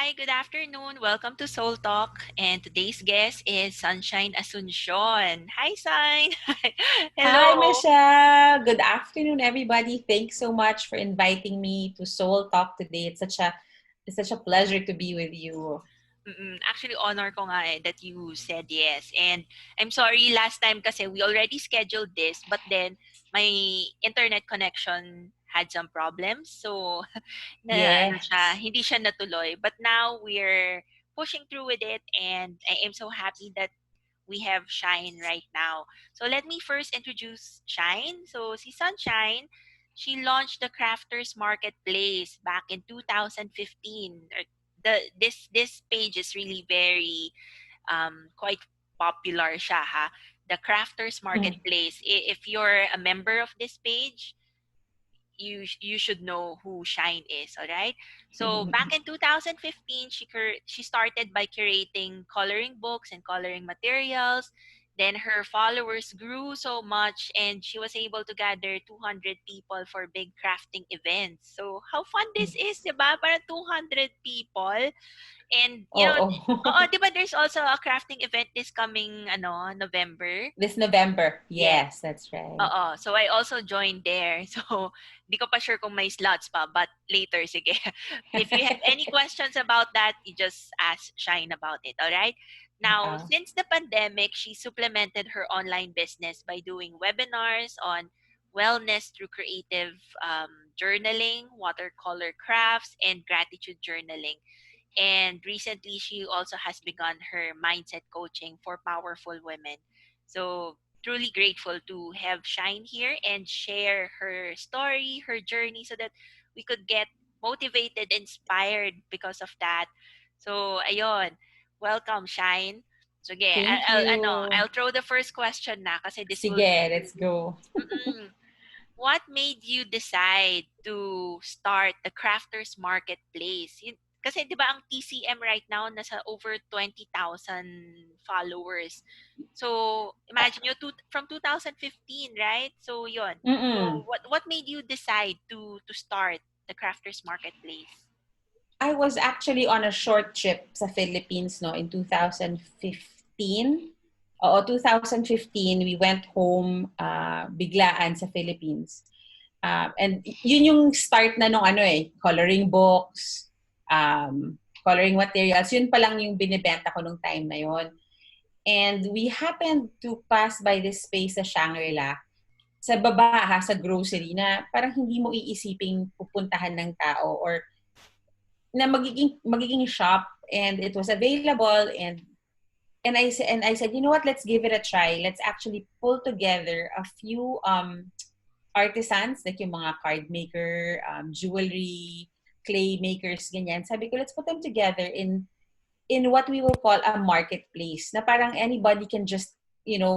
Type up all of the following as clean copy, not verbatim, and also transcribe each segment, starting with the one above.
Hi, good afternoon. Welcome to Soul Talk. And today's guest is Sunshine Asuncion. Hi, Sun. Hi, Hello. Michelle. Good afternoon, everybody. Thanks so much for inviting me to Soul Talk today. It's such a pleasure to be with you. Actually, honor ko nga that you said yes. And I'm sorry, last time kasi we already scheduled this, but then my internet connection had some problems. So, Yes. hindi siya natuloy. But now we're pushing through with it and I am so happy that we have Shine right now. So let me first introduce Shine. So si Sunshine, she launched the Crafters Marketplace back in 2015. This page is really very quite popular siya ha. The Crafters Mm. Marketplace. If you're a member of this page, you should know who Shine is, all right? So back in 2015, she started by curating coloring books and coloring materials. Then her followers grew so much and she was able to gather 200 people for big crafting events. So how fun this is, 'di ba? Para 200 people. And Oo. 'di ba there's also a crafting event this coming November? This November. Yes. Yes, that's right. Oo. So, I also joined there. So, di ko pa sure kung may slots pa, but later, sige. If you have any questions about that, you just ask Shine about it, all right? Now, Wow. since the pandemic, she supplemented her online business by doing webinars on wellness through creative journaling, watercolor crafts, and gratitude journaling. And recently, she also has begun her mindset coaching for powerful women. So, truly grateful to have Shine here and share her story, her journey, so that we could get motivated, inspired because of that. So, ayun. Welcome, Shine. So, okay, Thank you. I'll throw the first question na kasi this will Sige, be, let's go. mm-mm. What made you decide to start the Crafters Marketplace? Kasi 'di ba ang TCM right now nasa over 20,000 followers. So, imagine you from 2015, right? So, 'yon. Mm-mm. So, what made you decide to start the Crafters Marketplace? I was actually on a short trip sa Philippines no in 2015. Oo, 2015 we went home biglaan sa Philippines. And yun yung start na nung coloring books, coloring materials. Yun pa lang yung binibenta ko nung time na yun. And we happened to pass by this space sa Shangri-La sa baba sa grocery na parang hindi mo iisiping pupuntahan ng tao or na magiging shop, and it was available, and I said, you know what, let's give it a try. Let's actually pull together a few artisans, like yung mga card maker, jewelry, clay makers, ganyan. Sabi ko, let's put them together in what we will call a marketplace na parang anybody can just,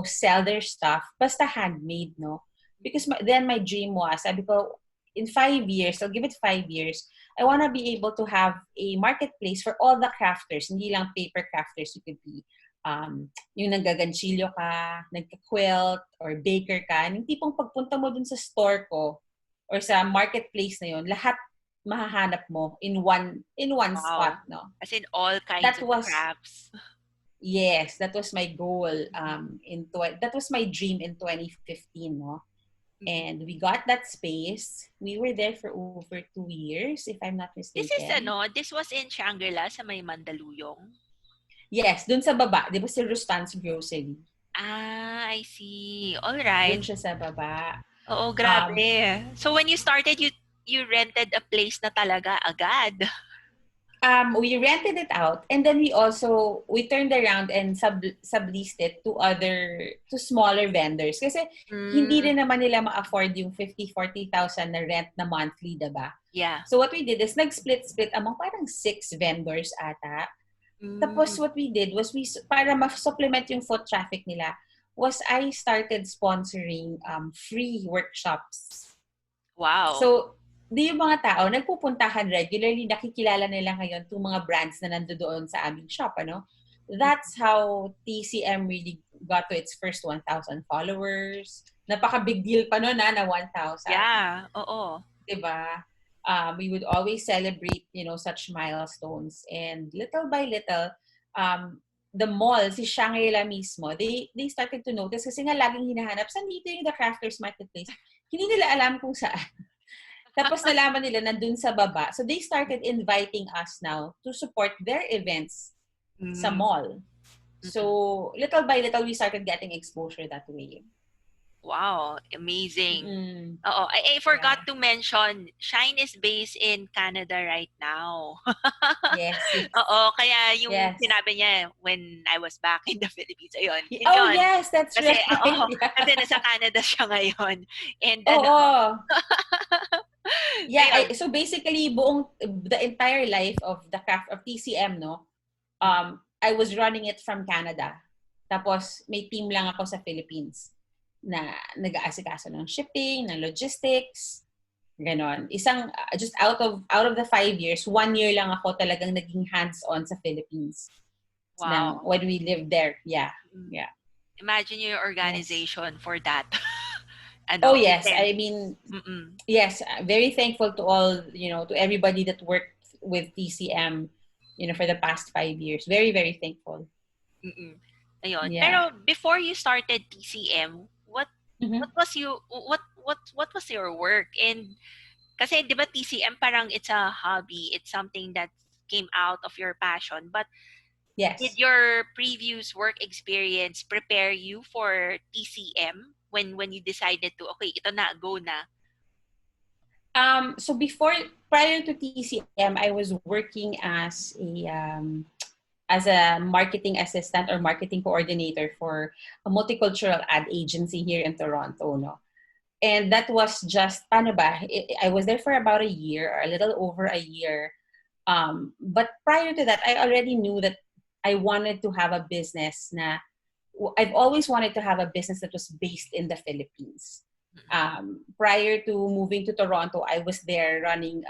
sell their stuff, basta handmade, no? Because then my dream was, sabi ko, in 5 years, I'll give it 5 years, I want to be able to have a marketplace for all the crafters, hindi lang paper crafters. You could be yung nagaganchilyo ka, nagka-quilt, or baker ka, yung tipong pagpunta mo dun sa store ko or sa marketplace na yun, lahat mahahanap mo in one spot, Wow. no? As in all kinds That of was crafts. Yes, that was my goal. That was my dream in 2015, no? And we got that space. We were there for over 2 years, if I'm not mistaken. This was in Shangri-La sa may Mandaluyong. Yes, dun sa baba, di ba si Rustan's Grocery? Ah, I see. All right. Dun siya sa baba. Oo, Um, grabe. So when you started, you rented a place na talaga agad. we rented it out, and then we turned around and subleased it to smaller vendors kasi hindi Mm, rin naman nila ma-afford yung 50,000-40,000 na rent na monthly, diba? yeah. So what we did is nag-split among parang 6 vendors ata. Tapos Mm, what we did was para ma-supplement yung foot traffic nila, was I started sponsoring free workshops. wow. So, di yung mga tao nagpupuntahan regularly, nakikilala nila ngayon itong mga brands na nandoon sa aming shop, ano? That's how TCM really got to its first 1,000 followers. Napaka big deal pa noon na 1,000. Yeah, oo. 'Di ba? We would always celebrate, such milestones. And little by little, the mall, si Shangri-La mismo, they started to notice kasi nga laging hinahanap, saan dito yung The Crafters Marketplace? Hindi nila alam kung saan. Tapos nalaman nila nandun sa baba. So they started inviting us now to support their events sa Mm. mall. So little by little, we started getting exposure that way. Wow, amazing. Mm-mm. Oo, I forgot Yeah. to mention, Shine is based in Canada right now. Yes, yes. Oo, kaya yung Yes. sinabi niya when I was back in the Philippines, ayun, yun Oh, yun. yes, that's Kasi, right. oo, Yeah. kasi nasa Canada siya ngayon. And ano, Oo. Yeah, ayun. so basically the entire life of the craft of TCM, no. Mm. I was running it from Canada. Tapos may team lang ako sa Philippines na nag-aasikaso ng shipping, ng logistics, ganon. Just out of the 5 years, 1 year lang ako talagang naging hands-on sa Philippines. Wow. When we lived there. Yeah. Mm. Yeah. Imagine your Yes. organization for that. Oh, Ano, yes. kasi, I mean, mm-mm, yes, very thankful to all, to everybody that worked with TCM, for the past 5 years. Very, very thankful. mm-mm. Ayun. Yeah. Pero before you started TCM, what Mm-hmm. was you what was your work? And kasi 'di ba TCM parang it's a hobby, it's something that came out of your passion. But did Yes. your previous work experience prepare you for TCM when you decided to okay, ito na, go na? So prior to TCM, I was working as a marketing assistant or marketing coordinator for a multicultural ad agency here in Toronto, no. And that was just, paano ba? I was there for about a year or a little over a year. But prior to that, I already knew that I wanted to have a business na, I've always wanted to have a business that was based in the Philippines. Prior to moving to Toronto, I was there running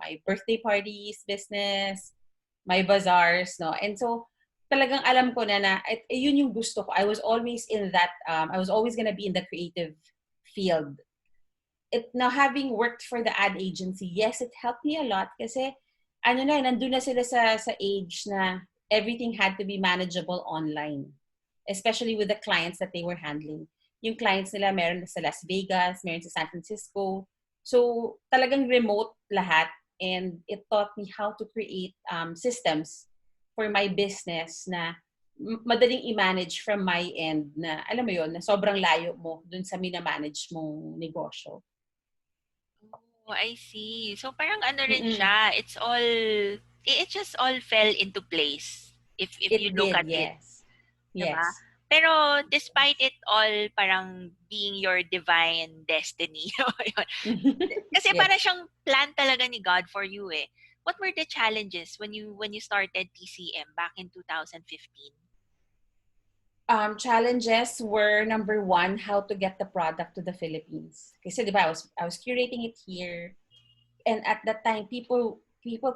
my birthday parties business, my bazaars, no? And so, talagang alam ko na yun yung gusto ko. I was always in that, I was always gonna be in the creative field. Now, having worked for the ad agency, yes, it helped me a lot kasi, nandun na sila sa age na everything had to be manageable online. Especially with the clients that they were handling. Yung clients nila, meron sa Las Vegas, meron sa San Francisco. So, talagang remote lahat. And it taught me how to create systems for my business na madaling i-manage from my end na, alam mo yon, na sobrang layo mo dun sa minamanage mong negosyo. Oh, I see. So parang ano rin Mm-mm. siya, it just all fell into place if you It look did, at it, yes. 'di ba? Yes. Pero despite it all parang being your divine destiny. Yun. Kasi para Yes. siyang plan talaga ni God for you eh. What were the challenges when you started TCM back in 2015? Challenges were, number one, how to get the product to the Philippines. Kasi di ba, I was curating it here, and at that time, people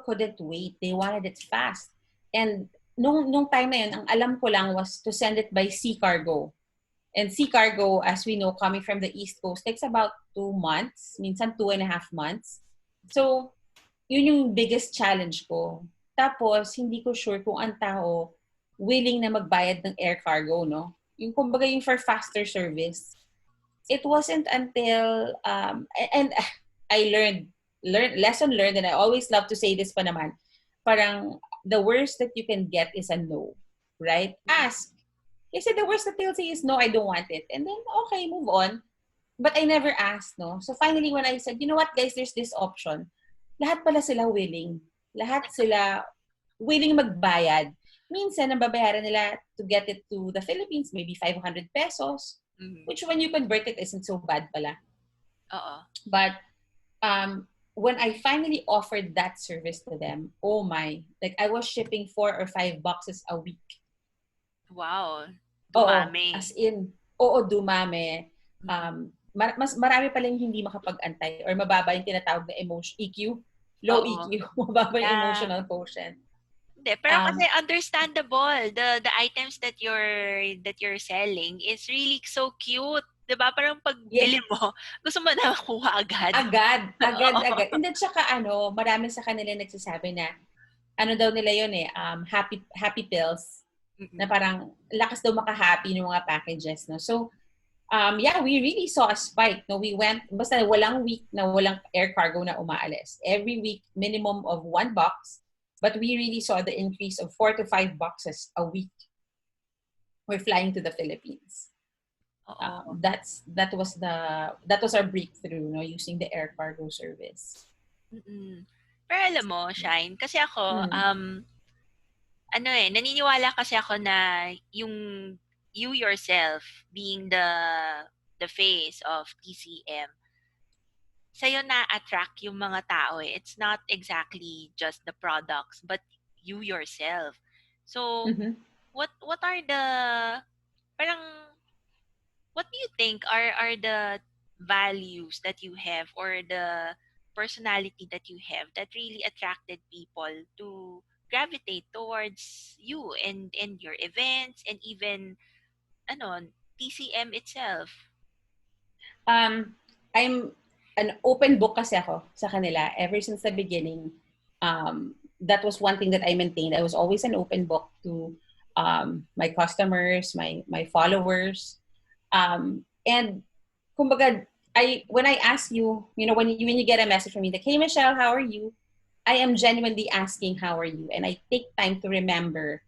couldn't wait. They wanted it fast. And nung time na yun, ang alam ko lang was to send it by sea cargo. And sea cargo, as we know, coming from the East Coast, takes about 2 months, minsan 2.5 months. So, yun yung biggest challenge ko. Tapos, hindi ko sure kung ang tao willing na magbayad ng air cargo, no? Yung kumbaga yung for faster service. It wasn't until, and I lesson learned, and I always love to say this pa naman, parang the worst that you can get is a no, right? Ask. Kasi the worst that they'll say is, no, I don't want it. And then, okay, move on. But I never asked, no? So finally, when I said, you know what, guys, there's this option. Lahat pala sila willing. Lahat sila willing magbayad. Minsan, ang babayaran nila to get it to the Philippines, maybe 500 pesos, Mhm. which when you convert it isn't so bad pala. Oo. But when I finally offered that service to them, oh my, like I was shipping 4 or 5 boxes a week. Wow. Oo, Dumami. as in, oo, dumami. Mm. Mas marami pa lang hindi makapag-antay or mababa yung tinatawag na emotion, EQ, low Oo. EQ, mababa yung Yeah. emotional quotient. Hindi, pero kasi Um, understandable. The items that you're selling is really so cute. 'Di ba? Parang pagbili Yes. mo, gusto mo na makuha agad. Agad, agad, Oo. agad. And then tsaka marami sa kanila nagsasabi na, ano daw nila yun happy happy pills na Mm. parang lakas daw maka-happy ng mga packages, no? So, yeah, we really saw a spike. No, we went, basta walang week na walang air cargo na umaalis. Every week, minimum of 1 box. But we really saw the increase of 4 to 5 boxes a week. We're flying to the Philippines. Oo. That was our breakthrough, no, using the air cargo service. Mm. Pero alam mo, Shine, kasi ako, Mm. naniniwala kasi ako na yung you yourself being the face of TCM, sa'yo na-attract yung mga tao eh. It's not exactly just the products, but you yourself. So, Mm-hmm. what are the, parang, what do you think are the values that you have or the personality that you have that really attracted people to gravitate towards you and your events and even ano TCM itself? Um, I'm an open book kasi ako sa kanila ever since the beginning. That was one thing that I maintained. I was always an open book to my customers, my followers. And kumbaga, when I ask you, when you get a message from me like, hey Michelle, how are you? I am genuinely asking how are you, and I take time to remember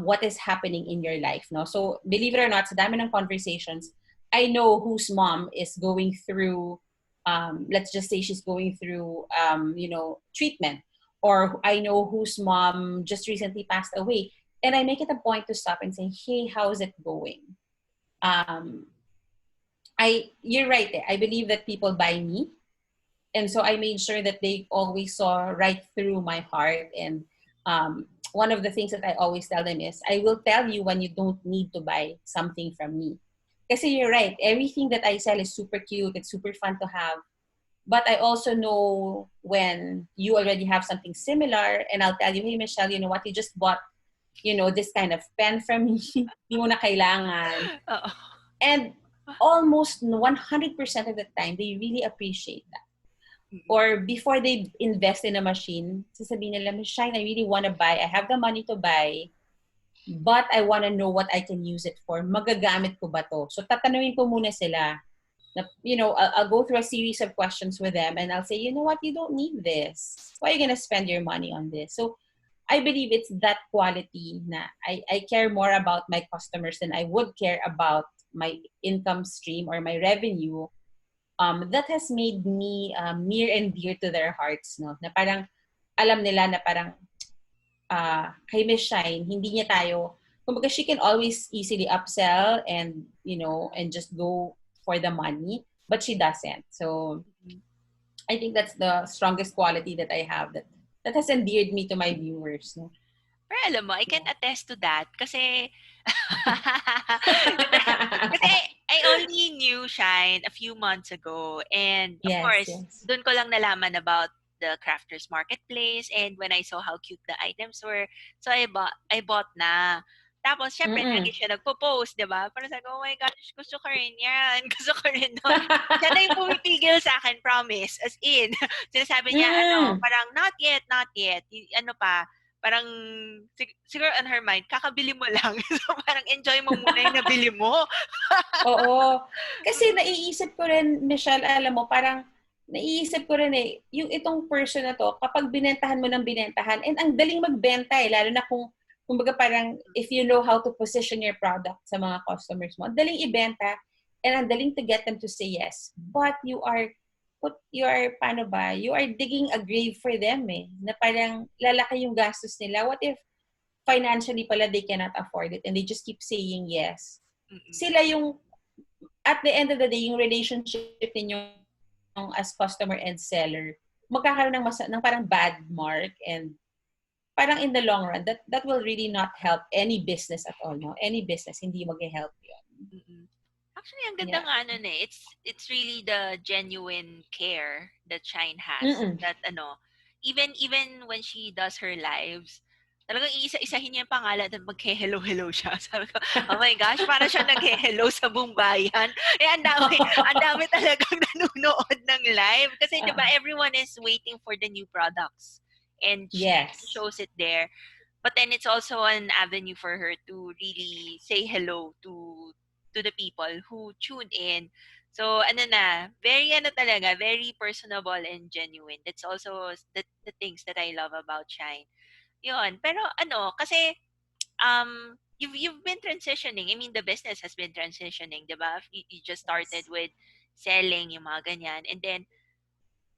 what is happening in your life. No, so believe it or not, sa dami ng conversations, I know whose mom is going through. Let's just say she's going through, treatment, or I know whose mom just recently passed away, and I make it a point to stop and say, "Hey, how's it going?" Um, you're right. I believe that people buy me, and so I made sure that they always saw right through my heart. And one of the things that I always tell them is, I will tell you when you don't need to buy something from me. Because you're right, everything that I sell is super cute, it's super fun to have. But I also know when you already have something similar, and I'll tell you, hey Michelle, you know what, you just bought, this kind of pen from me. Di mo na kailangan. Oo. And almost 100% of the time, they really appreciate that. Mm-mm. Or before they invest in a machine, sasabihin nila, Miss Shine, I really want to buy. I have the money to buy, but I want to know what I can use it for. Magagamit ko ba to? So tatanungin ko muna sila. I'll go through a series of questions with them, and I'll say, you know what, you don't need this. Why are you going to spend your money on this? So I believe it's that quality na I care more about my customers than I would care about my income stream or my revenue. That has made me near and dear to their hearts, no? Na parang alam nila na parang kay Miss Shine, hindi niya tayo, kumbaga she can always easily upsell and just go for the money, but she doesn't. So Mm-mm. I think that's the strongest quality that I have that has endeared me to my viewers, no? Pero alam mo, I can Yeah. attest to that kasi kasi I only knew Shine a few months ago, and of Yes, course, yes. doon ko lang nalaman about the crafters marketplace, and when I saw how cute the items were, so I bought na. Tapos, syempre, lagi Mm-mm. siya nagpo-post, di ba? Parang sabi ko, oh my gosh, gusto ko rin yan. Gusto ko rin nun. Siya na yung pumipigil sa akin, promise. As in, sinasabi niya, Mm. parang, not yet, not yet. Ano pa, parang siguro on her mind, kakabili mo lang. So parang enjoy mo muna yung nabili mo. Oo. Kasi Mm, naiisip ko rin, Michelle, alam mo, parang naiisip ko rin yung itong person na to, kapag binentahan mo ng binentahan, and ang daling magbenta lalo na kumbaga parang, if you know how to position your product sa mga customers mo, ang daling ibenta, and ang daling to get them to say yes. But paano ba, you are digging a grave for them na parang lalaki yung gastos nila. What if financially pala they cannot afford it and they just keep saying yes? mm, Sila yung at the end of the day, yung relationship ninyong as customer and seller, magkakaroon ng parang bad mark, and parang in the long run, that will really not help any business at all, no? Any business, hindi mag-help yun. mm. Actually, ang ganda Yeah. nga it's really the genuine care that Shine has Mm-mm. that even when she does her lives, Talagang iisa-isahin niya yung pangalan at maghe-hello-hello siya. Sabi ko, oh my gosh, para siya naghe-hello sa buong bayan. Eh, ang dami talagang nanonood ng live. Kasi, di ba, Ah, everyone is waiting for the new products. And she yes. shows it there. But then it's also an avenue for her to really say hello to the people who tuned in. So ano na, very ano talaga, very personable and genuine. That's also the things that I love about Shine. Yun. Pero ano, kasi you've been transitioning. I mean, the business has been transitioning, 'di ba? You just started Yes. with selling yung mga ganyan, and then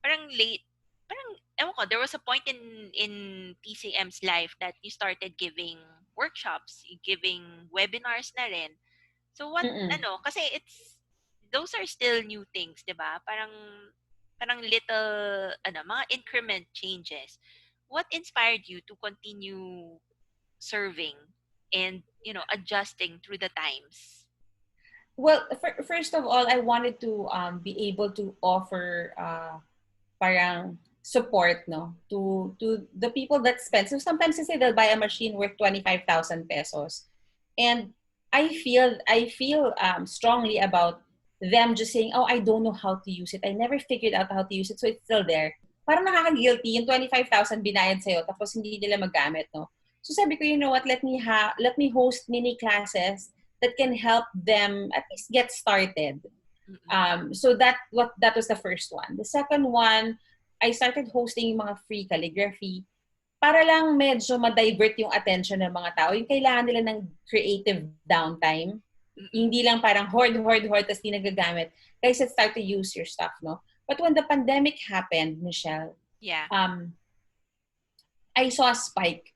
parang late, parang, ewan ko, there was a point in TCM's life that you started giving workshops, giving webinars na rin. So what, Mm-mm. ano, kasi those are still new things, di ba? Parang little, ano, mga increment changes. What inspired you to continue serving and, adjusting through the times? Well, first of all, I wanted to be able to offer parang support, no, to the people that spend. So sometimes they say they'll buy a machine worth 25,000 pesos, and I feel strongly about them just saying, oh, I don't know how to use it. I never figured out how to use it, so it's still there. Parang nakaka-guilty yung 25,000 binayad sa'yo tapos hindi nila magamit, no? So sabi ko, you know what, let me host mini classes that can help them at least get started. Mm-mm. So that was the first one. The second one, I started hosting yung mga free calligraphy para lang medyo ma-divert yung attention ng mga tao. Yung kailangan nila ng creative downtime. Mm-mm. Hindi lang parang hoard, tapos di nagagamit. Guys, let's start to use your stuff, no? But when the pandemic happened, Michelle, Yeah. um, I saw a spike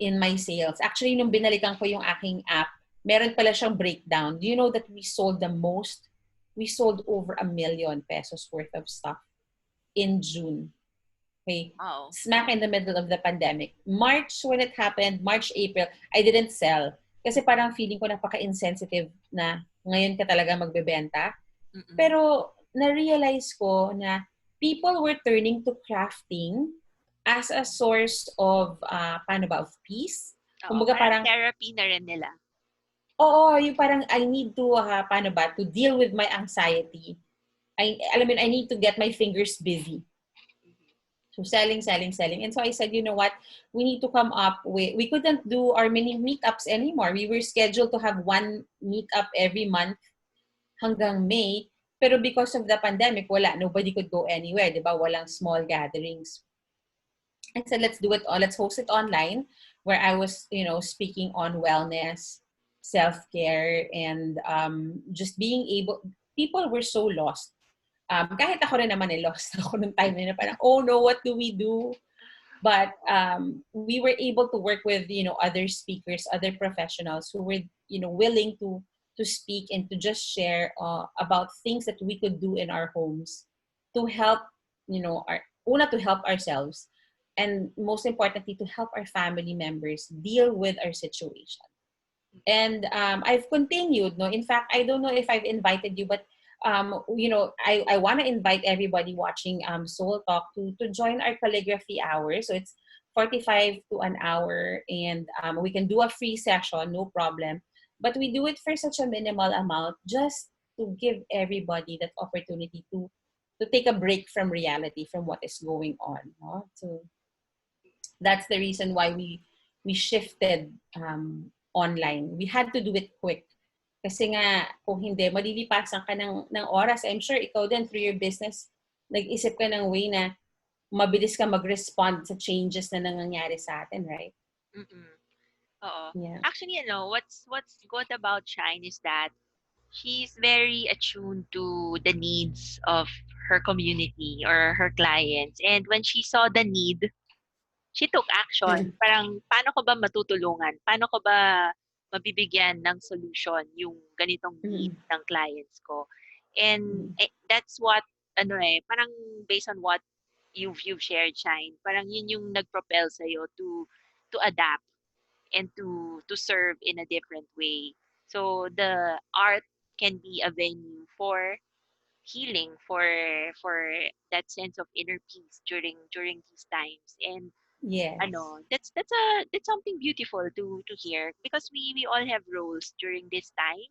in my sales. Actually, nung binalikan ko yung aking app, meron pala siyang breakdown. Do you know that we sold the most? We sold over 1 million pesos worth of stuff in June. Okay. Wow. Smack in the middle of the pandemic. March, when it happened, March, April, I didn't sell. Kasi parang feeling ko napaka-insensitive na ngayon ka talaga magbebenta. Mm-mm. Pero na-realize ko na people were turning to crafting as a source of, paano ba, of peace. Oo, Kumbaga parang parang, therapy na rin nila. oo, yung parang I need to, paano ba, to deal with my anxiety. Alam mo, I need to get my fingers busy. So selling, selling, selling. And so I said, you know what? We need to come up with, we couldn't do our mini meetups anymore. We were scheduled to have one meetup every month hanggang May. Pero because of the pandemic, wala. Nobody could go anywhere, di ba? Walang small gatherings. I said, let's do it all. Let's host it online where I was, speaking on wellness, self-care, and just being able, people were so lost. Kahit ako rin naman lost ako nung time na parang, oh no, what do we do? But we were able to work with other speakers, other professionals who were willing to speak and to just share about things that we could do in our homes to help our una to help ourselves, and most importantly to help our family members deal with our situation. And I've continued. No, in fact, I don't know if I've invited you, but I want to invite everybody watching Soul Talk to join our calligraphy hour. So it's 45 to an hour, and we can do a free session, no problem. But we do it for such a minimal amount, just to give everybody that opportunity to take a break from reality, from what is going on. No? So that's the reason why we shifted online. We had to do it quick. Kasi nga, kung hindi, malilipasan ka ng oras. I'm sure ikaw din, through your business, nag-isip ka ng way na mabilis ka mag-respond sa changes na nangyayari sa atin, right? Mm-mm. Oo. Yeah. Actually, what's good about Shine is that she's very attuned to the needs of her community or her clients. And when she saw the need, she took action. Parang, paano ko ba matutulungan? Paano ko ba mabibigyan ng solution yung ganitong need Mm-mm. ng clients ko? And Mm-mm. that's what, ano parang based on what you've shared, Shine, parang yun yung nagpropel sa'yo to adapt and to serve in a different way. So the art can be a venue for healing, for that sense of inner peace during these times. And Yes. That's something beautiful to hear, because we all have roles during this time.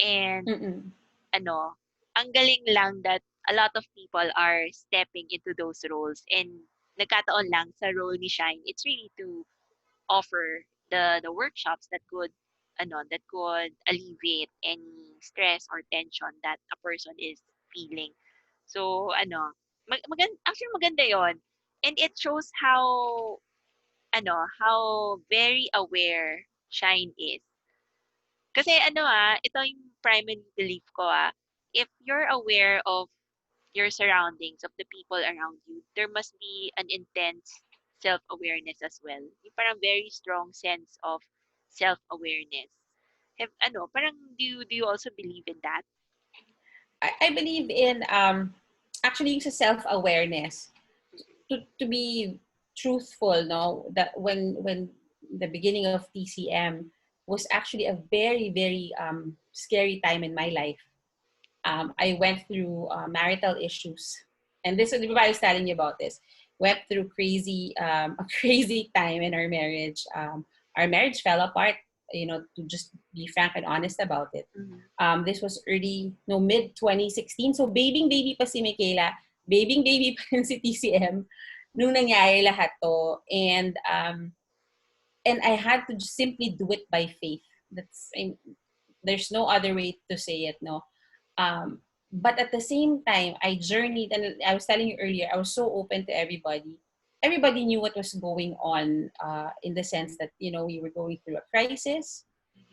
And Mm-mm. ano, ang galing lang that a lot of people are stepping into those roles, and nagkataon lang sa role ni Shine, it's really to offer the workshops that could alleviate any stress or tension that a person is feeling. So actually maganda 'yon. And it shows how very aware Shine is. Kasi ito yung primary belief ko if you're aware of your surroundings, of the people around you, there must be an intense self-awareness as well. Yung parang very strong sense of self-awareness. Parang do you also believe in that? I believe in actually yung sa self-awareness. To be truthful, no, that when the beginning of TCM was actually a very very scary time in my life. I went through marital issues, and this is I was telling you about this. Went through crazy a crazy time in our marriage. Our marriage fell apart. To just be frank and honest about it. Mm-hmm. This was early, no, mid 2016. So baby pa si Michaela, baby pa rin si TCM nung nangyari lahat to. And I had to just simply do it by faith. There's no other way to say it, no. Um, but at the same time, I journeyed, and I was telling you earlier, I was so open to everybody. Everybody knew what was going on, in the sense that we were going through a crisis.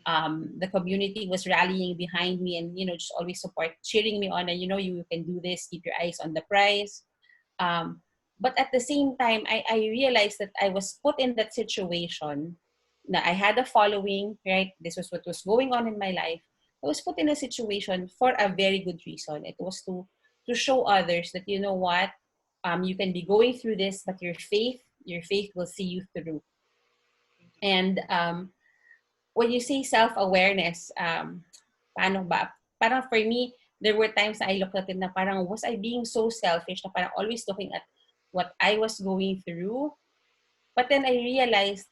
The community was rallying behind me, and just always cheering me on, and you can do this. Keep your eyes on the prize. Um, but at the same time, I realized that I was put in that situation. Na I had a following, right? This was what was going on in my life. I was put in a situation for a very good reason. It was to show others that what, you can be going through this, but your faith will see you through. And when you say self-awareness, paano ba? Parang for me, there were times I looked at it na parang, was I being so selfish na parang always looking at what I was going through? But then I realized,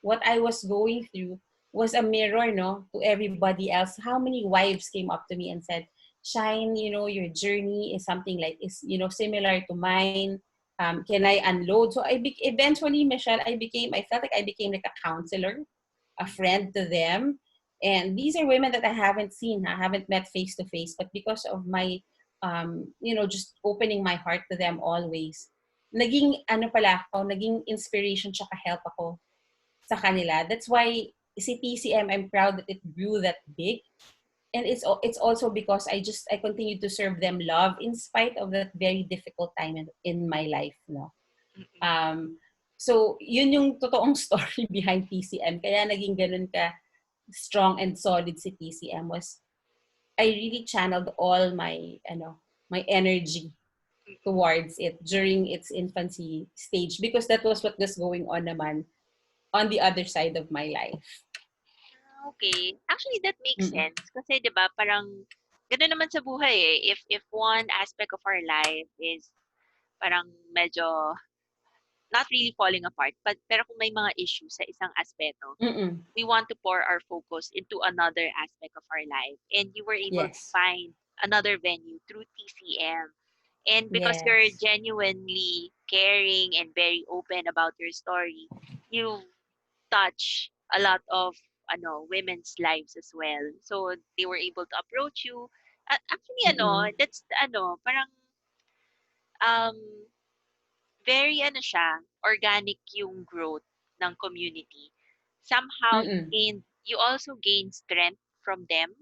what I was going through was a mirror, no, to everybody else. How many wives came up to me and said, Shine, your journey is something like, is, similar to mine. Can I unload? So eventually, Michelle, I felt like I became like a counselor, a friend to them. And these are women that I haven't seen, I haven't met face to face, but because of my, just opening my heart to them always, naging ano pala ako, naging inspiration tsaka help ako sa kanila. That's why si TCM, I'm proud that it grew that big. And it's also because I continue to serve them love in spite of that very difficult time in my life, no. Mm-mm. Um, so yun yung totoong story behind TCM. Kaya naging ganun ka strong and solid si TCM was I really channeled all my energy Mm-mm. towards it during its infancy stage because that was what was going on naman on the other side of my life. Okay. Actually, that makes Mm-mm. sense. Kasi 'di ba parang gano'n naman sa buhay eh. If one aspect of our life is parang medyo not really falling apart, but pero kung may mga issues sa isang aspeto, Mm-mm. we want to pour our focus into another aspect of our life. And you were able to Yes. find another venue through TCM. And because you're Yes. genuinely caring and very open about your story, you touch a lot of women's lives as well. So they were able to approach you. Actually Mm-mm. that's parang um very organic yung growth ng community. Somehow Mm-mm. you also gain strength from them,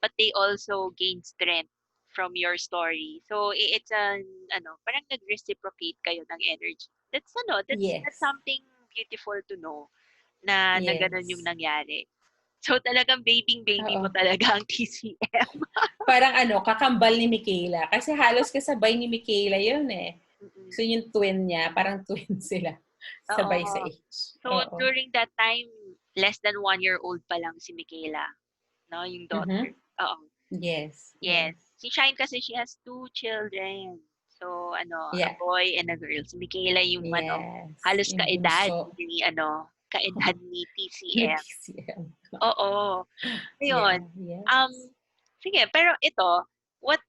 but they also gain strength from your story. So it's parang nag-reciprocate kayo ng energy. That's Yes. something beautiful to know na ganun yung Yes. nangyari. So talagang baby mo Oo. talaga ang TCM. Parang kakambal ni Michaela. Kasi halos kasabay ni Michaela yun eh. Mm-mm. So yung twin niya, parang twin sila. Sabay sa Oo. age. So Oo. during that time, less than 1 year old pa lang si Michaela, no, yung daughter. Mm-hmm. Oo. Yes. Yes. Yes. Si Shine kasi she has two children. So, a Yeah. boy and a girl. Si Michaela yung, Yes. halos Yung kaedad bunso ni, kaedad ni ni TCM. TCM. Oo. Yeah. Ayun. Um, Yes. sige, pero ito, what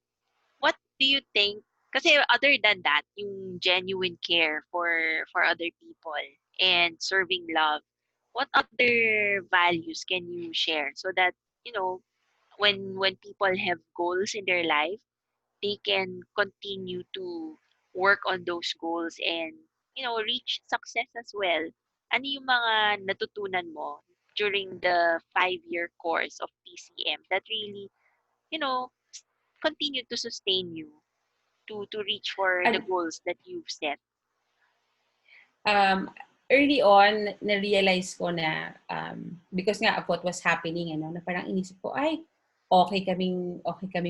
what do you think, kasi other than that, yung genuine care for other people and serving love, what other values can you share so that, when people have goals in their life, they can continue to work on those goals and, reach success as well? Ano yung mga natutunan mo during the 5-year course of PCM that really, you know, continue to sustain you to reach for the And goals that you've set? um, early on, na-realize ko na, because nga of what was happening, na parang inisip ko, ay, okay kaming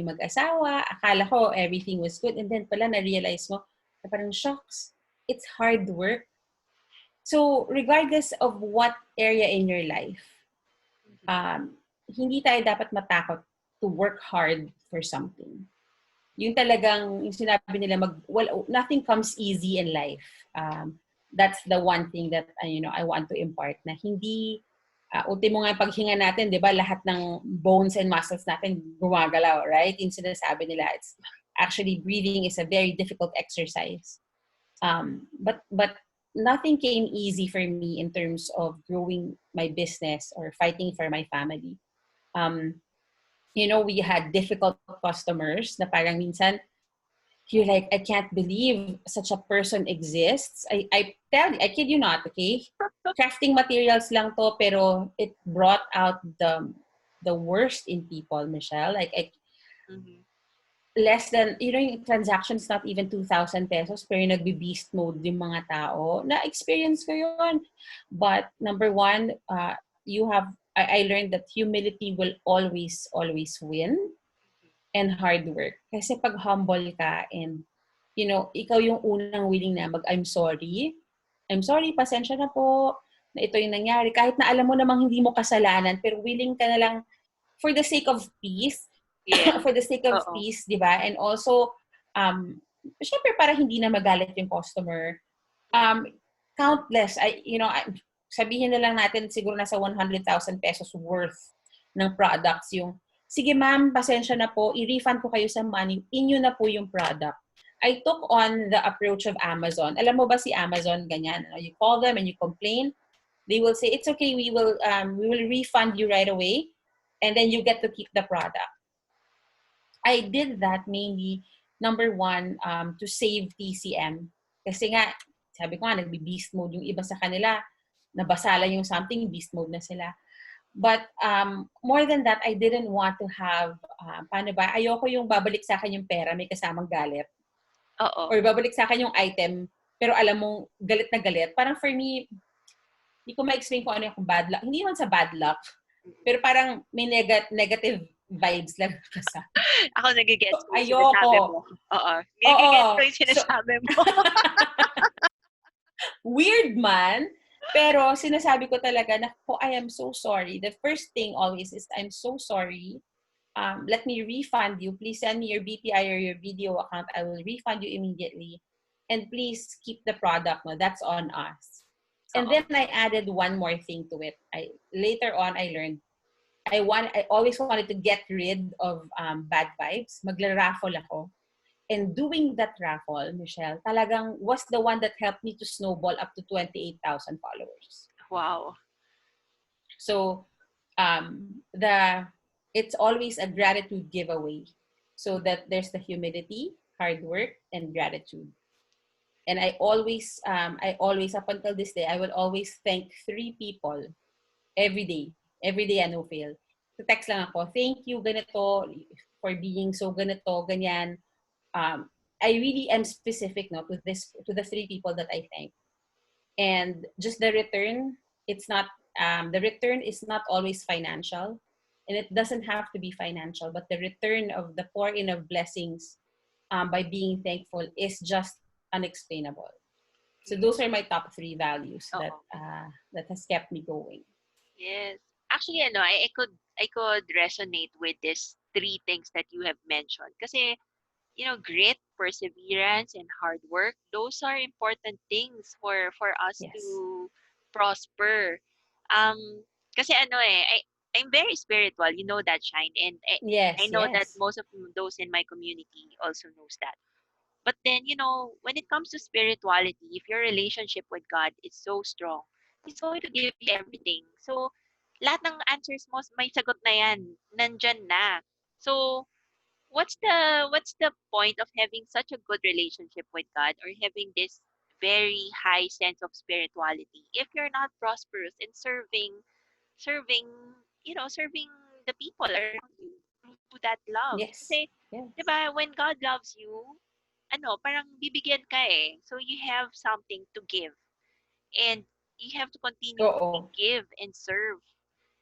mag-asawa. Akala ko everything was good. And then pala na-realize mo, na parang shocks, it's hard work. So, regardless of what area in your life, Mhm. hindi tayo dapat matakot to work hard for something. Yung talagang, yung sinabi nila, nothing comes easy in life. That's the one thing that, I want to impart, na hindi, ultimo nga yung paghinga natin, di ba, lahat ng bones and muscles natin gumagalaw, right? Yung sinasabi nila, it's actually breathing is a very difficult exercise. But nothing came easy for me in terms of growing my business or fighting for my family. Um, we had difficult customers na parang minsan, you're like, I can't believe such a person exists. I kid you not, okay? Crafting materials lang to, pero it brought out the worst in people, Michelle. Like, Mhm. less than, yung transactions not even 2,000 pesos, pero yung nagbe-beast mode yung mga tao. Na-experience ko yun. But number one, I learned that humility will always, always win, and hard work. Kasi pag humble ka and, ikaw yung unang willing na I'm sorry, pasensya na po, na ito yung nangyari. Kahit na alam mo namang hindi mo kasalanan, pero willing ka na lang for the sake of peace, Yes. for the sake of Oo. peace, di ba? And also, syempre para hindi na magalit yung customer, um, countless, sabihin na lang natin siguro nasa 100,000 pesos worth ng products yung, sige ma'am, pasensya na po, i-refund ko kayo sa money, inyo na po yung product. I took on the approach of Amazon. Alam mo ba si Amazon, ganyan, you call them and you complain, they will say, it's okay, we will refund you right away, and then you get to keep the product. I did that mainly, number one, to save TCM. Kasi nga, sabi ko nga, nagbe-beast mode yung iba sa kanila. Nabasa lang yung something, beast mode na sila. But more than that, I didn't want to have, paano ba, ayoko yung babalik sa akin yung pera, may kasamang galit. Oo. Or babalik sa akin yung item, pero alam mong galit na galit. Parang for me, hindi ko ma-explain kung ano yung bad luck. Hindi naman sa bad luck, pero parang may negative vibes lang kasi. Ako nagigets ko yung Ayoko. sinasabi mo. Oo. Oo. Nagigets ko yung So, sinasabi mo. weird man. Pero sinasabi ko talaga na, I am so sorry. The first thing always is, I'm so sorry. Let me refund you. Please send me your BPI or your video account. I will refund you immediately. And please keep the product. No? That's on us. And Oo. then I added one more thing to it. Later on, I learned I always wanted to get rid of bad vibes. Magla-raffle ako. And doing that raffle, Michelle, talagang was the one that helped me to snowball up to 28,000 followers. Wow. So, it's always a gratitude giveaway. So that there's the humility, hard work, and gratitude. And I always, up until this day, I will always thank 3 people every day. Every day, no fail. So text lang ako, thank you, ganito, for being so ganito, ganyan. I really am specific, no, to the 3 people that I thank. And just the return, the return is not always financial, and it doesn't have to be financial, but the return of the pour in of blessings, by being thankful, is just unexplainable. So Mm. those are my top 3 values that Oo. that has kept me going. Yes. Actually, I could resonate with these three things that you have mentioned. Kasi grit, perseverance, and hard work. Those are important things for us Yes. to prosper. Um, kasi I'm very spiritual, you know that, Shine, and I Yes, know that yes. most of those in my community also knows that. But then, when it comes to spirituality, if your relationship with God is so strong, He's going to give you everything. So, lahat ng answers mo, may sagot na yan. Nandyan na. So, what's the point of having such a good relationship with God or having this very high sense of spirituality if you're not prosperous in serving serving the people around you through that love Yes. kasi Yes. 'di ba when God loves you parang bibigyan ka so you have something to give and you have to continuously Oo. give and serve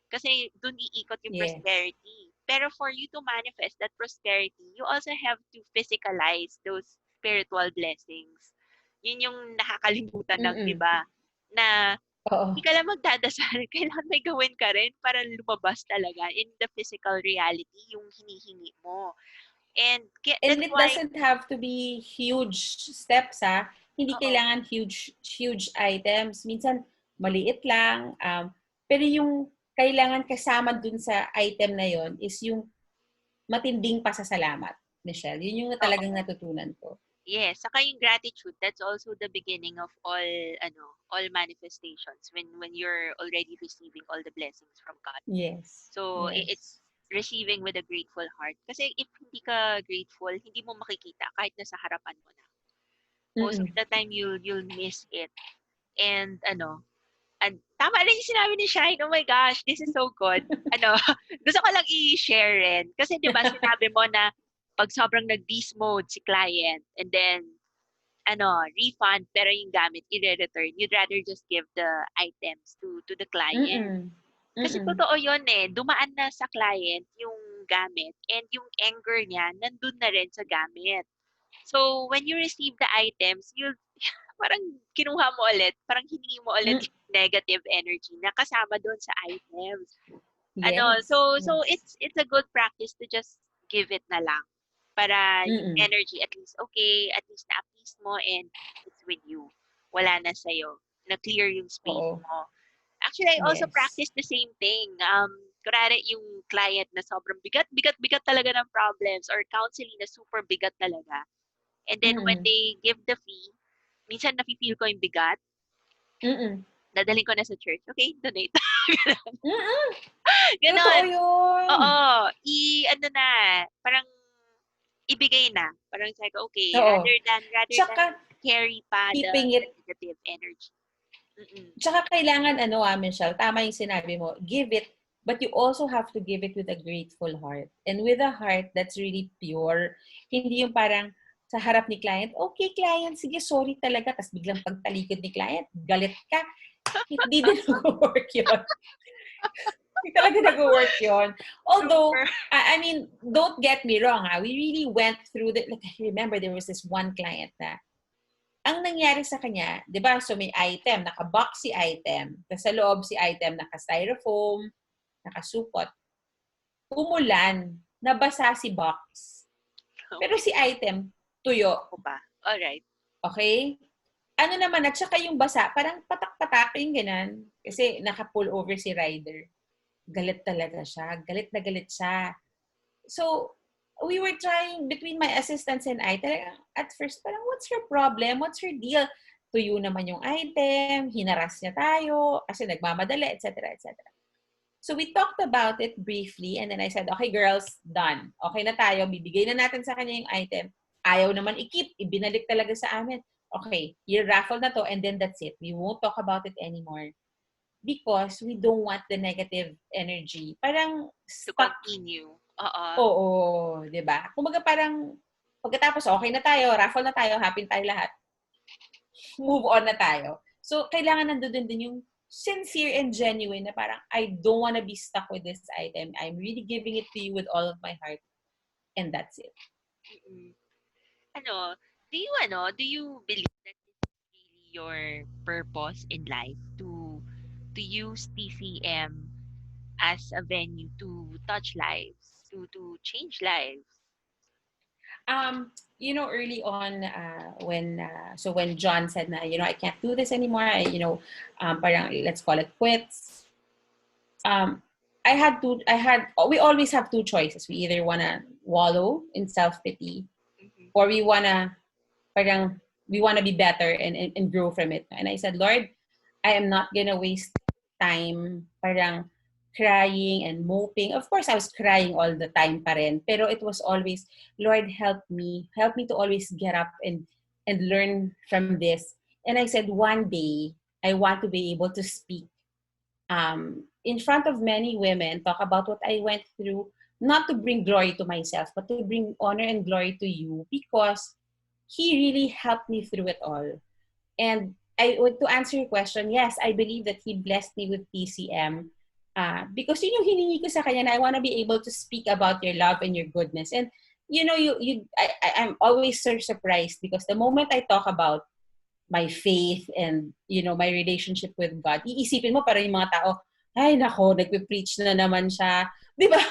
kasi dun iikot yung Yes. prosperity. Pero for you to manifest that prosperity, you also have to physicalize those spiritual blessings. Yun yung nakakalimutan ng Mm. iba na Oo. hindi ka lang magdadasal, kailangan may gawin ka rin para lumabas talaga in the physical reality yung hinihingi mo. And And that's it why, doesn't have to be huge steps, ha? Hindi oo, kailangan huge items. Minsan, maliit lang. Pero yung kailangan kasama dun sa item na yon is yung matinding pasasalamat, Michelle. Yun yung talagang oo. natutunan ko. Yes, saka yung gratitude, that's also the beginning of all manifestations when you're already receiving all the blessings from God. Yes. So, it's Yes. receiving with a grateful heart. Kasi if hindi ka grateful, hindi mo makikita kahit nasa harapan mo na. Most of Mm-mm. the time, you'll miss it. And and tama rin yung sinabi ni Shine, oh my gosh, this is so good. Ano, gusto ko lang i-share rin. Kasi 'di ba sinabi mo na pag sobrang nag-beast mode si client and then refund pero yung gamit i-return, you'd rather just give the items to the client. Mm-mm. Kasi Mm-mm. totoo yun dumaan na sa client yung gamit and yung anger niya nandun na rin sa gamit. So, when you receive the items, parang kinuha mo ulit, parang hiningi mo ulit Mm. yung negative energy na kasama doon sa items. Yes. So Yes. it's a good practice to just give it na lang para yung Mm-mm. energy at least okay, at least na-appease mo and it's with you. Wala na sa'yo. Na-clear yung space Oo. mo. Actually, I also Yes. practice the same thing. Kunwari yung client na sobrang bigat, bigat, bigat talaga ng problems or counseling na super bigat talaga. And then when Mm-mm. they give the fee, minsan nafe-feel ko yung bigat, Mm-mm. dadalhin ko na sa church. Okay, donate. Mm-mm. Totoo Ganon. yun. Oo, ano na, parang ibigay na. Parang sabi ko, okay, Oo. rather than Tsaka, carry pa keeping the it, negative energy. Mm-mm. tsaka kailangan, Michelle, tama yung sinabi mo, give it, but you also have to give it with a grateful heart. And with a heart that's really pure. Hindi yung parang sa harap ni client, okay, client, sige, sorry talaga. Tapos biglang pagtalikod ni client, galit ka. Hindi din work yun. Hindi talaga nag-work yun. Although, Super. I mean, don't get me wrong, ha? We really went through the, like, I remember there was this one client na, ang nangyari sa kanya, di ba, so may item, naka-box si item, tapos sa loob si item, naka-styrofoam, nakasupot. Umulan, nabasa si box. Pero Okay. si item, tuyo. Ako ba? Alright. Okay? Ano naman, at saka yung basa, parang patak-patak yung ganan. Kasi Mm-mm. naka-pull over si rider. Galit talaga siya. Galit na galit siya. So, we were trying between my assistants and I, talaga, at first, parang, what's your problem? What's your deal? Tuyo naman yung item, hinaras niya tayo, kasi nagmamadali, etc., etc. So we talked about it briefly and then I said, okay girls, done. Okay na tayo, bibigay na natin sa kanya yung item. Ayaw naman i-keep, ibinalik talaga sa amin. Okay, i-raffle na to and then that's it. We won't talk about it anymore. Because we don't want the negative energy. Parang To stuck. continue. Oo. Oo, di ba? Kumbaga parang pagkatapos okay na tayo, raffle na tayo, happy tayo lahat, move on na tayo. So, kailangan nandun din yung sincere and genuine na parang, I don't wanna be stuck with this item. I'm really giving it to you with all of my heart. And that's it. Mm-mm. Do you believe that this is really your purpose in life to use TCM as a venue to touch lives, to change lives? Early on, when John said na, I can't do this anymore, parang let's call it quits. Um, we always have two choices. We either wanna wallow in self pity, Mhm. or parang we wanna be better and grow from it. And I said, Lord, I am not gonna waste time parang crying and moping. Of course, I was crying all the time pa rin, pero it was always, Lord, help me to always get up and learn from this. And I said, one day, I want to be able to speak in front of many women, talk about what I went through, not to bring glory to myself, but to bring honor and glory to you, because He really helped me through it all. And to answer your question, yes, I believe that He blessed me with PCM. Because yun yung hiningi ko sa kanya na I want to be able to speak about your love and your goodness. And I'm always so surprised because the moment I talk about my faith and my relationship with God, iisipin mo parang yung mga tao, ay nako, nagpe-preach na naman siya. 'Di ba?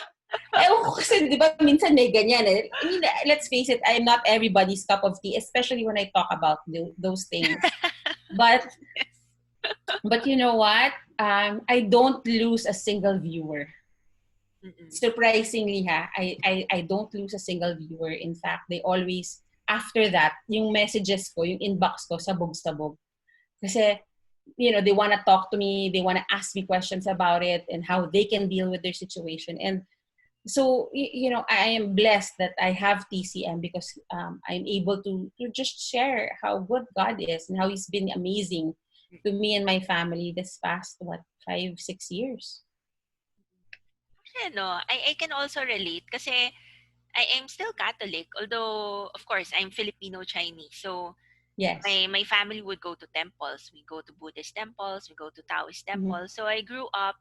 Ewan ko kasi, 'di ba, minsan may ganyan eh. I mean, let's face it, I'm not everybody's cup of tea, especially when I talk about those things. But Yes. you know what? I don't lose a single viewer. Mm-mm. Surprisingly I don't lose a single viewer. In fact, they always, after that, yung messages ko, yung inbox ko, sabog-sabog. Kasi, they want to talk to me, they want to ask me questions about it and how they can deal with their situation. And so, I am blessed that I have TCM because I'm able to just share how good God is and how He's been amazing to me and my family this past, 5-6 years. Actually, no, I can also relate kasi I am still Catholic, although of course I'm Filipino Chinese. So Yes. my family would go to temples. We go to Buddhist temples, we go to Taoist Mm-hmm. temples. So I grew up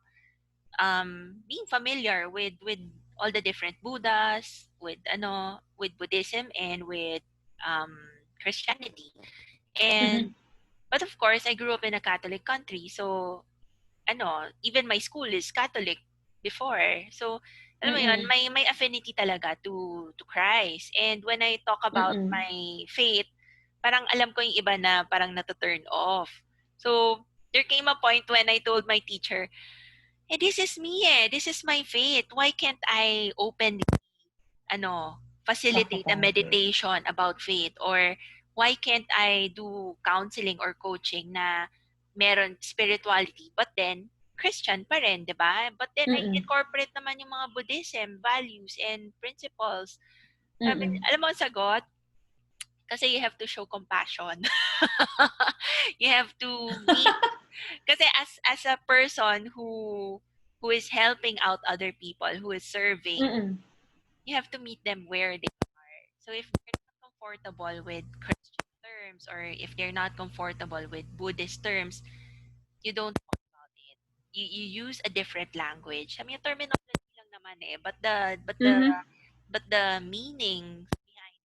being familiar with all the different Buddhas, with Buddhism and with um Christianity. Mm-hmm. And but of course I grew up in a Catholic country. So even my school is Catholic before. So, alam mo yun, Mm-mm. may affinity talaga to Christ. And when I talk about Mm-mm. my faith, parang alam ko yung iba na parang nato-turn off. So, there came a point when I told my teacher, this is me eh. This is my faith. Why can't I open Talk facilitate a about it. meditation about faith, or why can't I do counseling or coaching na meron spirituality but then Christian pa rin, 'di ba? But then I Mm-mm. incorporate naman yung mga Buddhism values and principles. Sabi, Mm-mm. alam mo ang sagot? Kasi you have to show compassion. You have to meet kasi as a person who is helping out other people, who is serving, Mm-mm. you have to meet them where they are. So if they're not comfortable with Christian terms, or if they're not comfortable with Buddhist terms, you don't talk about it. You use a different language. I mean, terminology lang naman eh, Mm-hmm. but the meaning behind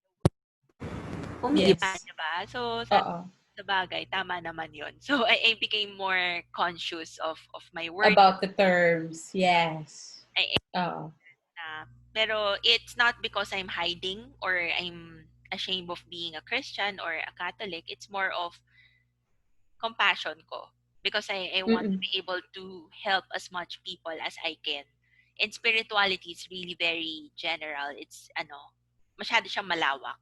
umiiba, Yes. 'di ba? So Uh-oh. sa bagay, tama naman 'yon. So I became more conscious of my word About the terms. Yes. I Oh. pero it's not because I'm hiding or I'm ashamed of being a Christian or a Catholic. It's more of compassion ko because I want to Mm-mm. be able to help as much people as I can. And spirituality is really very general. It's masyado siyang malawak.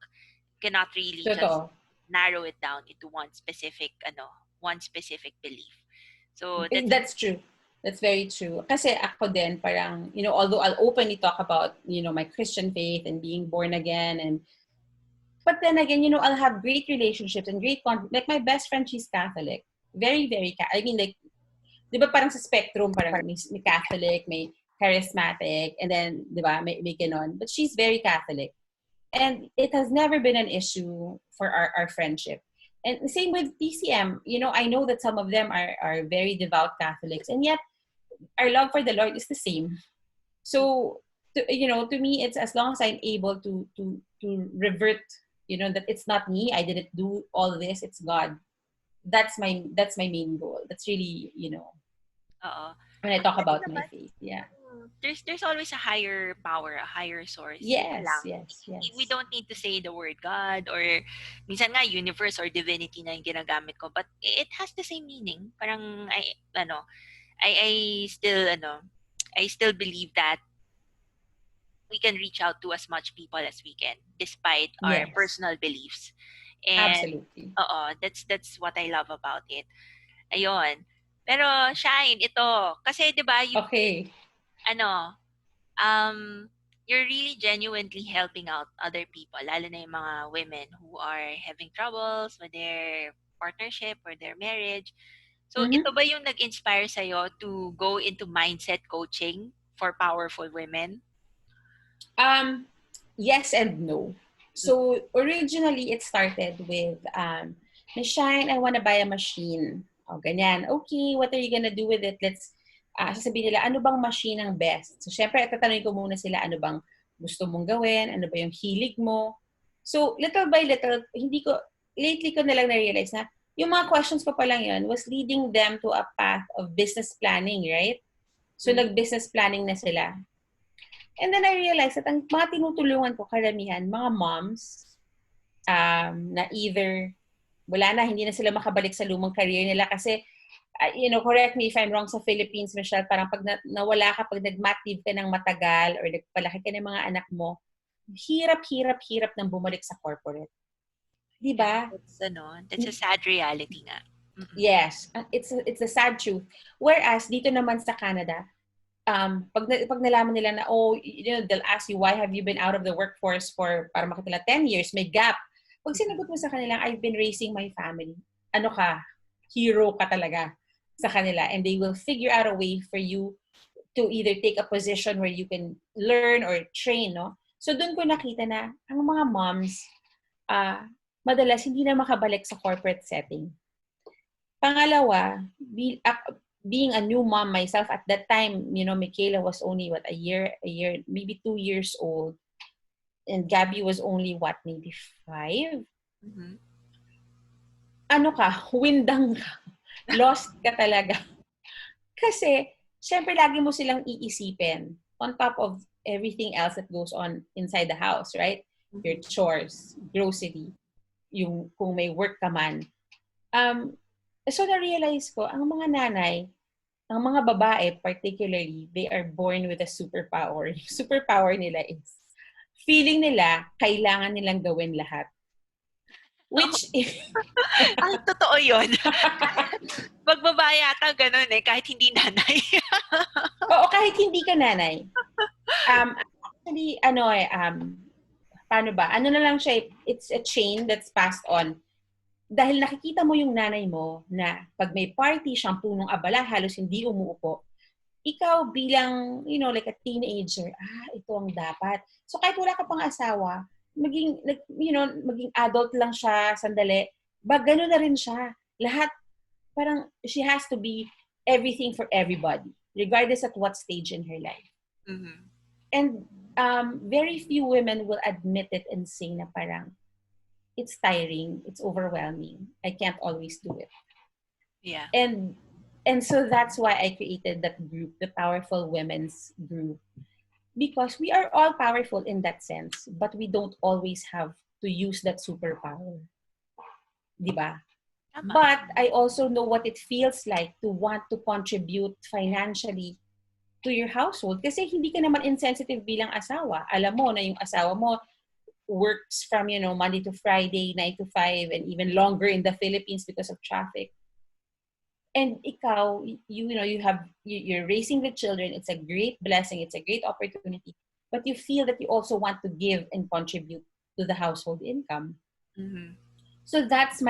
Cannot really just Totoo. narrow it down into one specific belief. So that's That's true. That's very true. Kasi ako din, parang, although I'll openly talk about, my Christian faith and being born again, but then again, I'll have great relationships and like my best friend, she's Catholic. Very, very, I mean, like, di ba parang sa spectrum, parang may Catholic, may charismatic, and then, di ba, may ganon. But she's very Catholic. And it has never been an issue for our friendship. And same with TCM. I know that some of them are very devout Catholics, and yet our love for the Lord is the same. So, to me, it's as long as I'm able to revert, that it's not me, I didn't do all this, it's God. That's my main goal. That's really, oo. when I talk Actually about my naman, faith. Yeah. there's always a higher power, a higher source. Yun na Yes, lang. yes, We yes. don't need to say the word God or minsan nga universe or divinity na yung ginagamit ko, but it has the same meaning. Parang I still I still believe that we can reach out to as much people as we can despite our Yes, personal beliefs. And absolutely. that's what I love about it. Ayun. Pero Shine, ito kasi 'di ba you Okay. ano um you're really genuinely helping out other people, lalo na yung mga women who are having troubles with their partnership or their marriage. So, ito Mm-hmm. ba yung nag-inspire sa'yo to go into mindset coaching for powerful women? Um, yes and no. So originally, it started with, Miss Shine, I want to buy a machine. O, ganyan. Okay, what are you gonna do with it? Sasabihin nila, ano bang machine ang best? So, syempre, tatanungin ko muna sila, ano bang gusto mong gawin? Ano ba yung hilig mo? So, little by little, lately ko na lang na-realize na, yung mga questions ko pa lang yun was leading them to a path of business planning, right? So, Mm-hmm. nag-business planning na sila. And then I realized that ang mga tinutulungan ko karamihan, mga moms, na either wala na, hindi na sila makabalik sa lumang career nila kasi, correct me if I'm wrong sa Philippines, Michelle, parang pag nawala ka, pag nag-mat leave ka ng matagal or nagpalaki ka ng mga anak mo, hirap ng bumalik sa corporate. Di Yeah, ba? that's a sad reality nga. Mm-mm. Yes, it's a sad truth. Whereas dito naman sa Canada, pag nalaman nila na, they'll ask you, why have you been out of the workforce for, para makita 10 years, may gap. Pag Mm-hmm. sinagot mo sa kanila, I've been raising my family. Ano ka? Hero ka talaga sa kanila. And they will figure out a way for you to either take a position where you can learn or train, no? So doon ko nakita na, ang mga moms, madalas hindi na makabalik sa corporate setting. Pangalawa, being a new mom myself at that time, Michaela was only a year, maybe 2 years old, and Gabby was only maybe 5. Mm-hmm. Ano ka, windang ka, lost ka talaga. Kasi, syempre lagi mo silang iisipin on top of everything else that goes on inside the house, right? Your Mm-hmm. chores, grocery, yung kung may work ka man. So na-realize ko, ang mga nanay, ang mga babae particularly, they are born with a superpower. Yung superpower nila is feeling nila kailangan nilang gawin lahat. Which is... Ay, totoo yun. Pag babae yata ganun kahit hindi nanay. Oo, kahit hindi ka nanay. Actually, paano ba? Ano na lang siya, it's a chain that's passed on. Dahil nakikita mo yung nanay mo na pag may party, siyang punong abala, halos hindi umuupo. Ikaw bilang, like a teenager, ito ang dapat. So kahit wala ka pang asawa, maging adult lang siya, sandali, gano'n na rin siya. Lahat, parang she has to be everything for everybody, regardless at what stage in her life. Mm-hmm. And very few women will admit it and say na parang, it's tiring, it's overwhelming, I can't always do it. Yeah. And so that's why I created that group, the Powerful Women's Group, because we are all powerful in that sense, but we don't always have to use that superpower. Di ba? Tama. But I also know what it feels like to want to contribute financially to your household. Kasi hindi ka naman insensitive bilang asawa. Alam mo na yung asawa mo works from, Monday to Friday, 9 to 5, and even longer in the Philippines because of traffic. And ikaw, you're raising the children. It's a great blessing. It's a great opportunity. But you feel that you also want to give and contribute to the household income. Mm-hmm. So that's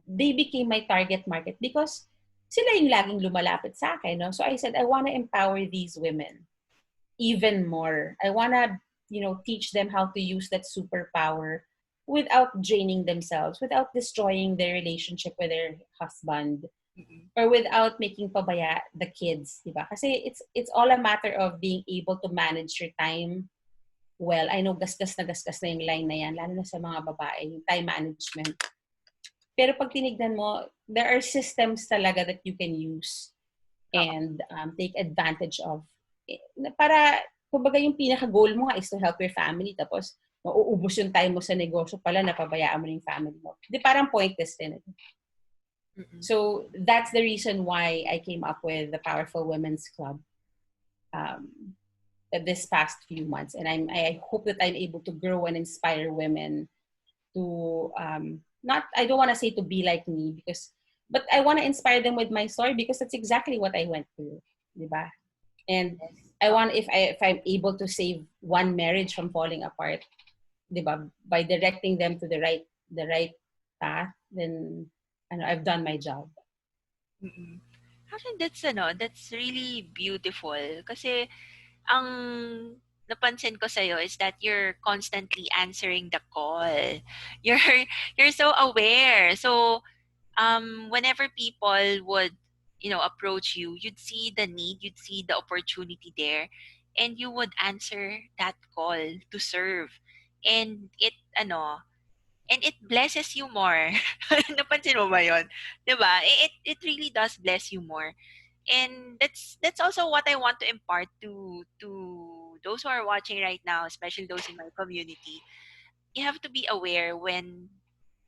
they became my target market because sila yung laging lumalapit sa akin. No? So I said, I want to empower these women even more. I want to, teach them how to use that superpower without draining themselves, without destroying their relationship with their husband, Mm-hmm. or without making pabaya the kids, di ba? Kasi it's all a matter of being able to manage your time well. I know gasgas na yung line na yan, lalo na sa mga babae, yung time management. Pero pag tinignan mo, there are systems talaga that you can use and take advantage of para, kumbaga yung pinaka-goal mo nga is to help your family, tapos mauubos yung time mo sa negosyo pala, napabayaan mo yung family mo. Di parang pointless din. Mm-mm. So that's the reason why I came up with the Powerful Women's Club um, this past few months. And I hope that I'm able to grow and inspire women to, not, I don't want to say to be like me, but I want to inspire them with my story, because that's exactly what I went through. Diba? And Yes. I want, if I'm able to save one marriage from falling apart, diba, by directing them to the right path, then I've done my job. Mm-mm. Actually, that's really beautiful. Kasi, ang napansin ko sa'yo is that you're constantly answering the call. You're, you're so aware. So, whenever people would, approach you, you'd see the need, you'd see the opportunity there, and you would answer that call to serve. And it blesses you more. Napansin mo ba yun? 'Di ba? It really does bless you more. And that's also what I want to impart to those who are watching right now, especially those in my community. You have to be aware when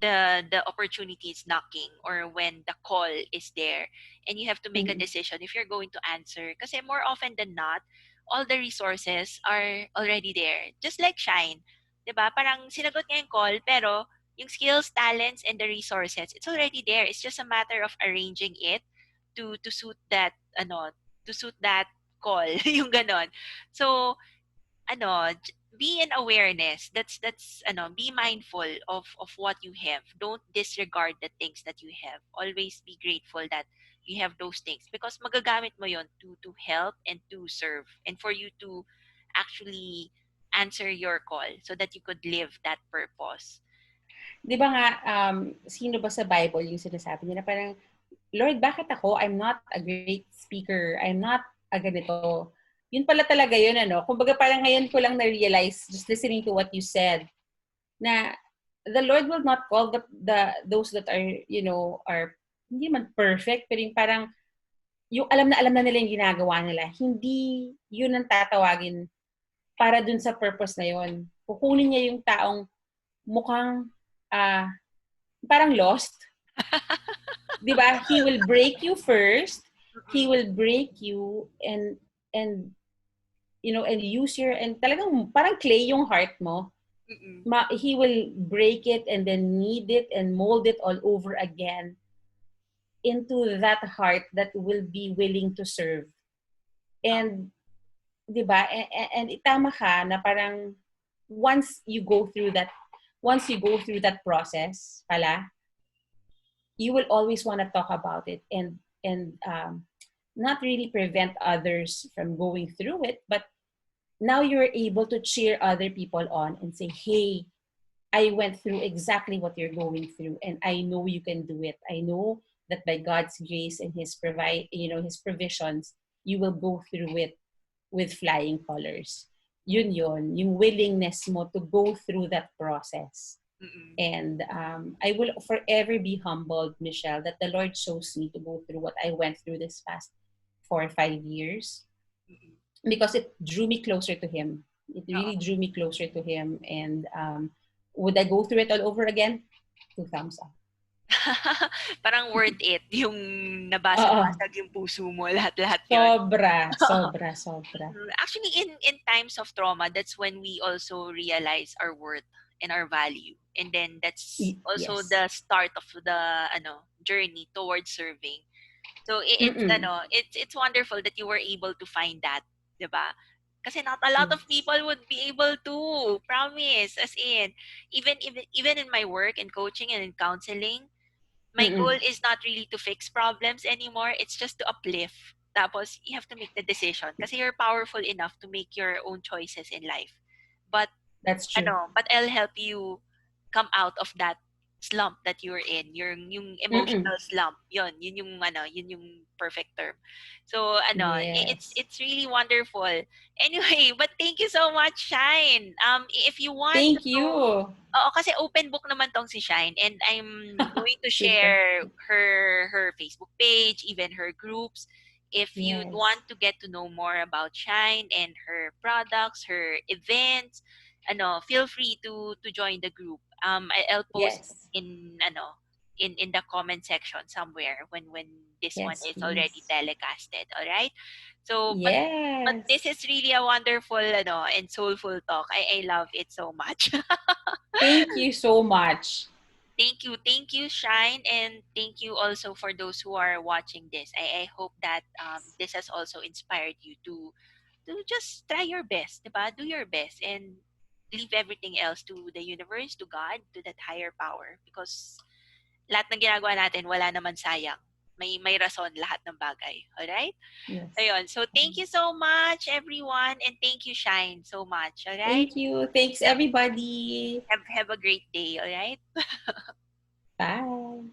the opportunity is knocking, or when the call is there, and you have to make a Mm-mm. decision if you're going to answer, kasi more often than not, all the resources are already there, just like Shine, 'di ba? Parang sinagot niya yung call, pero yung skills, talents, and the resources, it's already there. It's just a matter of arranging it to suit that, to suit that call. Yung ganon. So, be in awareness. That's be mindful of what you have. Don't disregard the things that you have. Always be grateful that you have those things, because magagamit mo yon to help and to serve, and for you to actually answer your call so that you could live that purpose. Di ba nga, sino ba sa Bible yung sinasabi niya na parang, Lord, bakit ako? I'm not a great speaker. I'm not a ganito. Yun pala talaga yun, ano? Kumbaga parang ngayon ko lang na-realize, just listening to what you said, na the Lord will not call those that are, are hindi man perfect, pero yung parang, yung alam na nila yung ginagawa nila, hindi yun ang tatawagin para dun sa purpose na yun. Kukunin niya yung taong mukhang ah parang lost, 'di ba? He will break you first. He Mm-mm. will break you and and use your, and talagang parang clay yung heart mo. Mm-mm. He will break it and then knead it and mold it all over again into that heart that will be willing to serve. Oo. And 'di ba? And itama ka na parang once you go through that process pala, you will always want to talk about it and not really prevent others from going through it, but now you're able to cheer other people on and say, hey, I went through exactly what you're going through, and I know you can do it. I know that by God's grace and his provisions, you will go through it with flying colors. Yun, yung willingness mo to go through that process. Mm-mm. And I will forever be humbled, Michelle, that the Lord chose me to go through what I went through this past 4 or 5 years, Mm-mm. because it drew me closer to Him. It Oo. really drew me closer to Him. And would I go through it all over again? 2 thumbs up. Parang worth it yung Oo. nabasag-basag yung puso mo, lahat-lahat yon. Sobra, sobra, sobra. Actually, in times of trauma, that's when we also realize our worth and our value. And then that's also Yes. the start of the journey towards serving. So Mm-mm. it's wonderful that you were able to find that, 'di ba? Kasi not a lot of Yes. people would be able to, promise, as in, even in my work and coaching and in counseling, my goal Mm-mm. is not really to fix problems anymore. It's just to uplift. Tapos, you have to make the decision. Kasi you're powerful enough to make your own choices in life. But, That's true. but I'll help you come out of that slump that you're in. Yung Mm-mm. emotional slump. Yun yung perfect term. So, Yes. it's really wonderful. Anyway, but thank you so much, Shine. If you want to Thank know, you. oo, kasi open book naman tong si Shine, and I'm going to Super. share her Facebook page, even her groups. If you'd Yes. want to get to know more about Shine and her products, her events, feel free to join the group. I'll post Yes. in in the comment section somewhere when this one Yes, is already please. telecasted. All right. So, but this Yes. is really a wonderful and soulful talk. I love it so much. Thank you so much. Thank you, Shine, and thank you also for those who are watching this. I hope that this has also inspired you to just try your best, diba? Do your best and leave everything else to the universe, to God, to that higher power. Because lahat ng ginagawa natin, wala naman sayang. May rason lahat ng bagay. Alright? Yes. Ayun. So, thank you so much, everyone. And thank you, Shine, so much. Alright? Thank you. Thanks, everybody. Have a great day. Alright? Bye.